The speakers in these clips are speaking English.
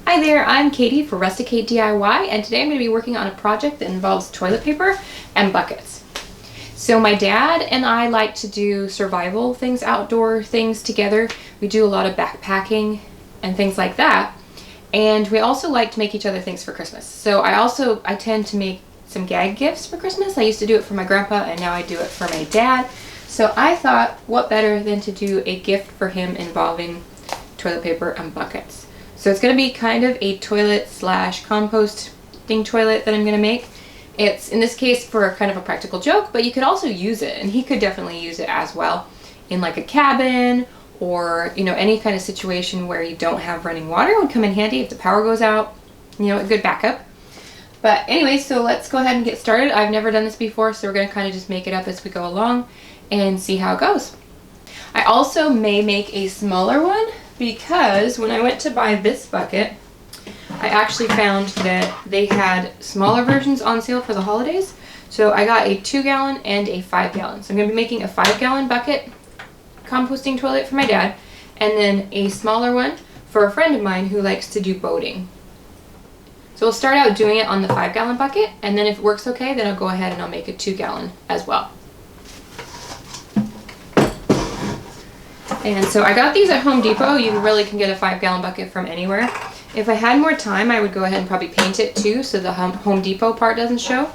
Hi there, I'm Katie for RustiKate DIY, and today I'm going to be working on a project that involves toilet paper and buckets. So my dad and I like to do survival things, outdoor things together. We do a lot of backpacking and things like that. And we also like to make each other things for Christmas. So I tend to make some gag gifts for Christmas. I used to do it for my grandpa and now I do it for my dad. So I thought, what better than to do a gift for him involving toilet paper and buckets. So it's going to be kind of a toilet slash composting toilet that I'm going to make. It's in this case for kind of a practical joke, but you could also use it, and he could definitely use it as well in like a cabin or, you know, any kind of situation where you don't have running water. It would come in handy if the power goes out, you know, a good backup. But anyway, so let's go ahead and get started. I've never done this before, so we're going to kind of just make it up as we go along and see how it goes. I also may make a smaller one, because when I went to buy this bucket, I actually found that they had smaller versions on sale for the holidays. So I got a 2-gallon and a 5-gallon. So I'm going to be making a 5-gallon bucket composting toilet for my dad, and then a smaller one for a friend of mine who likes to do boating. So we'll start out doing it on the 5-gallon bucket, and then if it works okay, then I'll go ahead and I'll make a 2-gallon as well. And so I got these at Home Depot. You really can get a 5-gallon bucket from anywhere. If I had more time, I would go ahead and probably paint it too, so the Home Depot part doesn't show.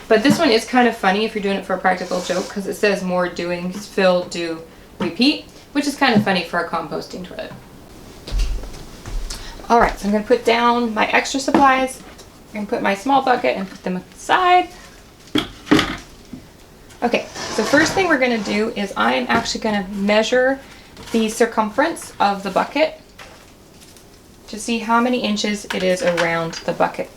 But this one is kind of funny if you're doing it for a practical joke, because it says more doing, fill, do, repeat, which is kind of funny for a composting toilet. Alright, so I'm going to put down my extra supplies. I'm going to put my small bucket and put them aside. Okay, so first thing we're going to do is I'm actually going to measure the circumference of the bucket to see how many inches it is around the bucket.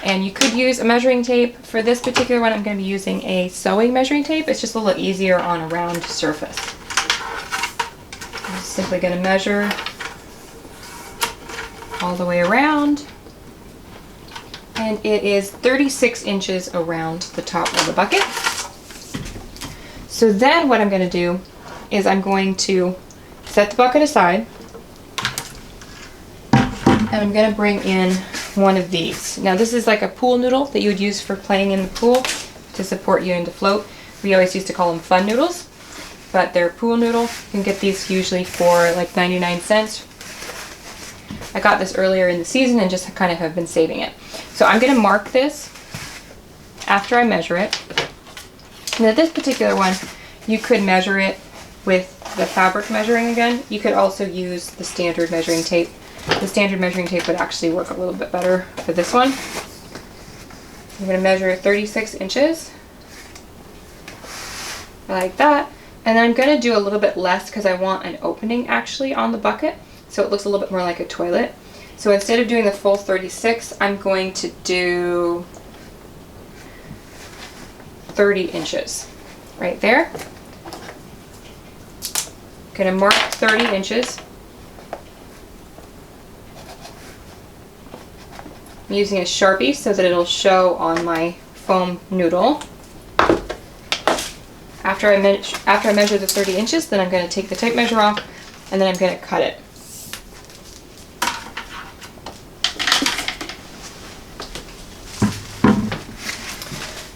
And you could use a measuring tape. For this particular one, I'm going to be using a sewing measuring tape. It's just a little easier on a round surface. I'm just simply going to measure all the way around. And it is 36 inches around the top of the bucket. So then what I'm going to do is I'm going to set the bucket aside, and I'm going to bring in one of these. Now this is like a pool noodle that you would use for playing in the pool to support you and to float. We always used to call them fun noodles, but they're pool noodle. You can get these usually for like 99 cents. I got this earlier in the season and just kind of have been saving it. So I'm going to mark this after I measure it. Now this particular one, you could measure it with the fabric measuring again. You could also use the standard measuring tape. The standard measuring tape would actually work a little bit better for this one. I'm going to measure 36 inches, like that. And then I'm going to do a little bit less because I want an opening actually on the bucket, so it looks a little bit more like a toilet. So instead of doing the full 36, I'm going to do 30 inches right there. I'm going to mark 30 inches. I'm using a Sharpie so that it'll show on my foam noodle. After I measure the 30 inches, then I'm going to take the tape measure off, and then I'm going to cut it.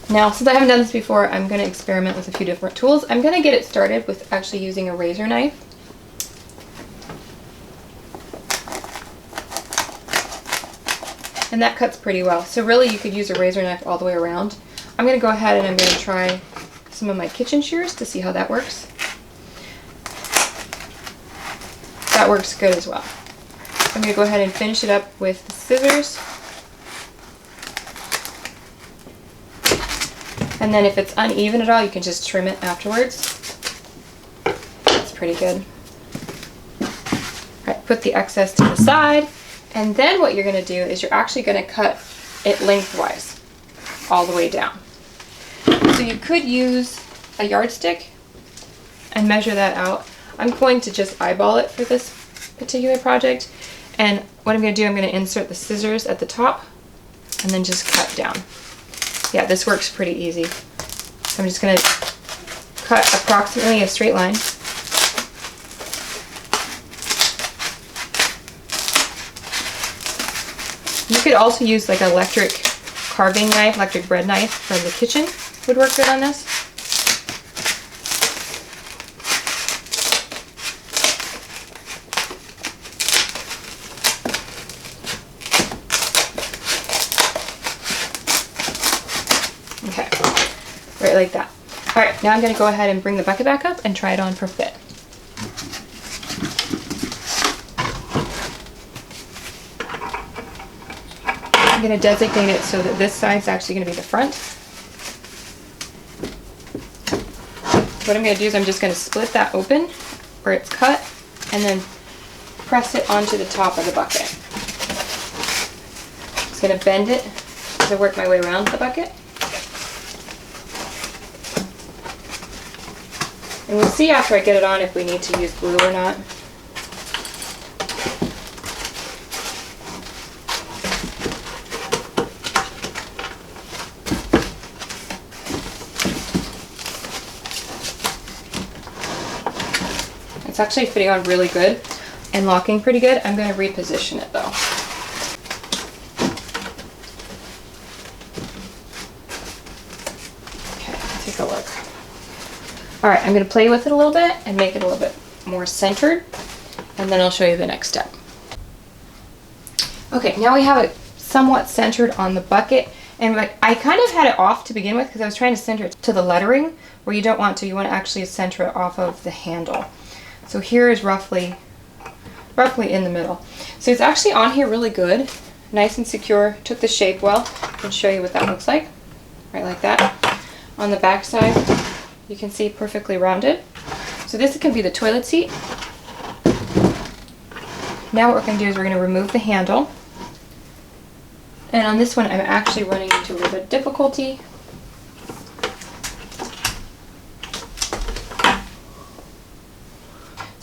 Now, since I haven't done this before, I'm going to experiment with a few different tools. I'm going to get it started with actually using a razor knife. And that cuts pretty well. So really you could use a razor knife all the way around. I'm going to go ahead and I'm going to try some of my kitchen shears to see how that works. That works good as well. I'm going to go ahead and finish it up with the scissors. And then if it's uneven at all, you can just trim it afterwards. That's pretty good. Alright, put the excess to the side. And then what you're going to do is you're actually going to cut it lengthwise all the way down. So you could use a yardstick and measure that out. I'm going to just eyeball it for this particular project. And what I'm going to do, I'm going to insert the scissors at the top and then just cut down. Yeah, this works pretty easy. So I'm just going to cut approximately a straight line. You could also use like an electric carving knife, electric bread knife from the kitchen would work good on this. Okay, right like that. All right, now I'm going to go ahead and bring the bucket back up and try it on for fit. I'm going to designate it so that this side's actually going to be the front. What I'm going to do is I'm just going to split that open where it's cut and then press it onto the top of the bucket. Just going to bend it as I work my way around the bucket. And we'll see after I get it on if we need to use glue or not. It's actually fitting on really good and locking pretty good. I'm going to reposition it though. Okay, take a look. Alright, I'm going to play with it a little bit and make it a little bit more centered, and then I'll show you the next step. Okay, now we have it somewhat centered on the bucket, and I kind of had it off to begin with because I was trying to center it to the lettering where you don't want to. You want to actually center it off of the handle. So here is roughly in the middle. So it's actually on here really good, nice and secure, took the shape well. I can show you what that looks like, right like that. On the back side, you can see perfectly rounded. So this can be the toilet seat. Now what we're going to do is we're going to remove the handle. And on this one I'm actually running into a little bit of difficulty.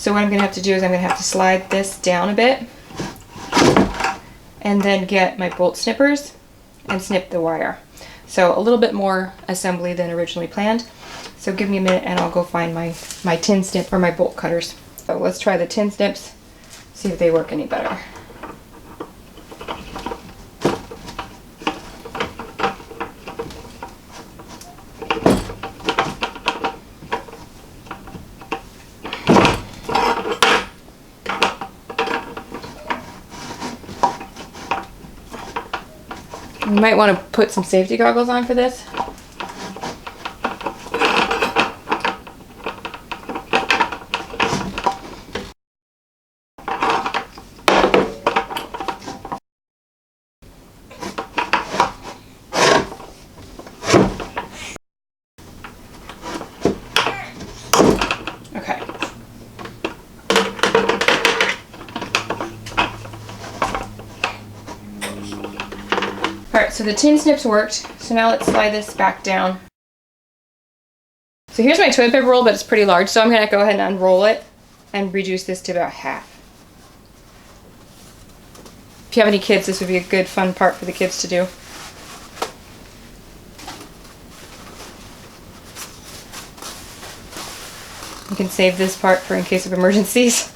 So what I'm going to have to do is I'm going to have to slide this down a bit and then get my bolt snippers and snip the wire. So a little bit more assembly than originally planned. So give me a minute and I'll go find my tin snip or my bolt cutters. So let's try the tin snips, see if they work any better. You might want to put some safety goggles on for this. Okay. Alright, so the tin snips worked, so now let's slide this back down. So here's my toilet paper roll, but it's pretty large, so I'm going to go ahead and unroll it and reduce this to about half. If you have any kids, this would be a good fun part for the kids to do. You can save this part for in case of emergencies.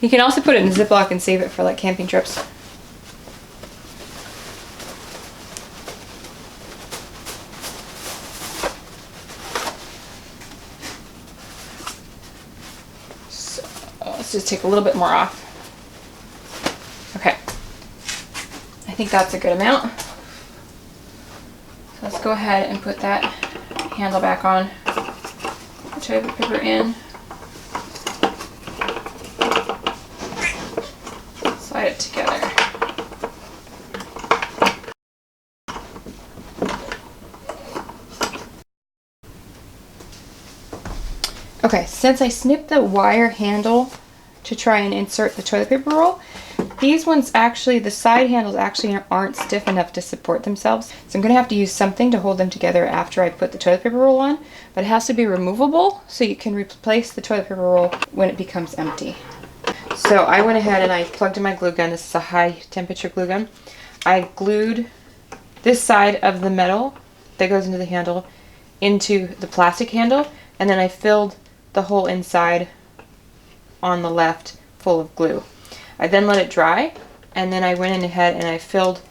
You can also put it in a Ziploc and save it for like camping trips. Let's just take a little bit more off. Okay. I think that's a good amount. So let's go ahead and put that handle back on. Put toilet paper in. Slide it together. Okay, since I snipped the wire handle to try and insert the toilet paper roll, these ones actually, the side handles actually aren't stiff enough to support themselves. So I'm going to have to use something to hold them together after I put the toilet paper roll on, but it has to be removable so you can replace the toilet paper roll when it becomes empty. So I went ahead and I plugged in my glue gun. This is a high temperature glue gun. I glued this side of the metal that goes into the handle into the plastic handle, and then I filled the whole inside on the left full of glue. I then let it dry, and then I went in ahead and I filled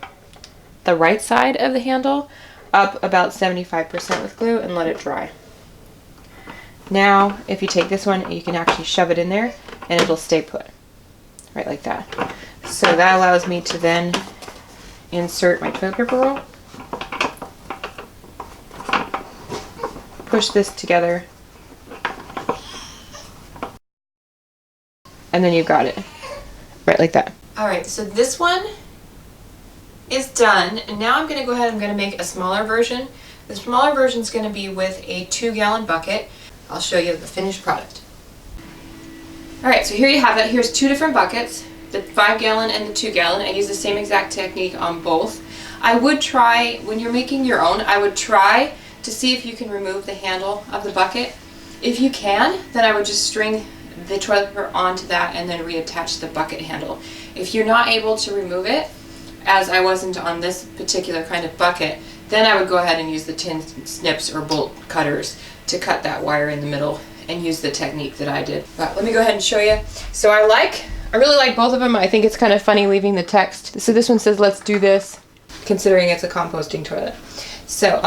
the right side of the handle up about 75% with glue and let it dry. Now, if you take this one, you can actually shove it in there and it'll stay put, right like that. So that allows me to then insert my toilet paper roll, push this together, and then you've got it, right like that. All right, so this one is done, and now I'm going to go ahead and I'm going to make a smaller version. The smaller version is going to be with a 2-gallon bucket. I'll show you the finished product. All right, so here you have it. Here's 2 different buckets, the 5-gallon and the 2-gallon. I use the same exact technique on both. I would try, when you're making your own, I would try to see if you can remove the handle of the bucket. If you can, then I would just string the toilet paper onto that and then reattach the bucket handle. If you're not able to remove it, as I wasn't on this particular kind of bucket, then I would go ahead and use the tin snips or bolt cutters to cut that wire in the middle and use the technique that I did. But let me go ahead and show you. So I really like both of them. I think it's kind of funny leaving the text. So this one says, let's do this, considering it's a composting toilet. So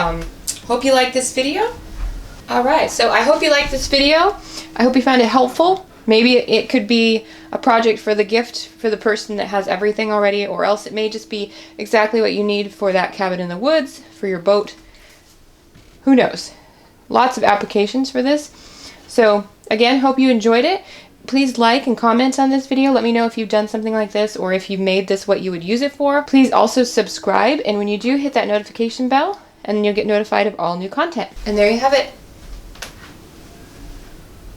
hope you like this video. All right, so I hope you liked this video. I hope you found it helpful. Maybe it could be a project for the gift for the person that has everything already, or else it may just be exactly what you need for that cabin in the woods, for your boat. Who knows? Lots of applications for this. So again, hope you enjoyed it. Please like and comment on this video. Let me know if you've done something like this or if you've made this what you would use it for. Please also subscribe, and when you do, hit that notification bell and you'll get notified of all new content. And there you have it.